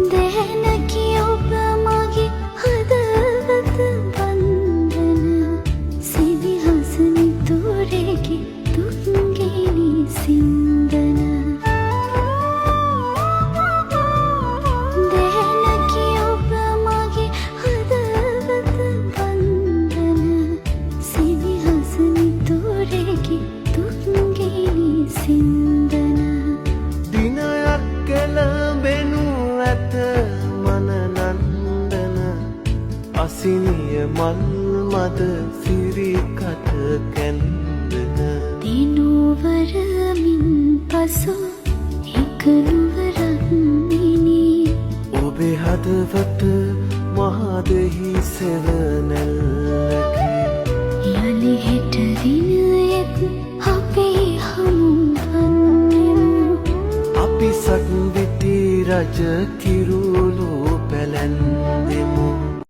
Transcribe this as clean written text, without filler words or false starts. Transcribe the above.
දැනකි ඔබ මගේ හදවත වන්දන සිවිහස නිතුරෙකි තුන්ගිනි සින්දන දැනකි ඔබ මගේ හදවත වන්දන සිවිහස නිතුරෙකි තුන්ගිනි සින්දන දිනයක් කෙළඹෙනු ඇත මනනන්දන අසිනිය මල් මද සිරිකට කැන්දන දිනුවරමින් පසු එක නුවරක් මිනී ඔබේ හදවත මහදෙහි සෙවනැල්ලකි යලි හෙට දිනයෙත් අපේ හමුවන්නෙමු අපි සක්විති රජ කිරුළ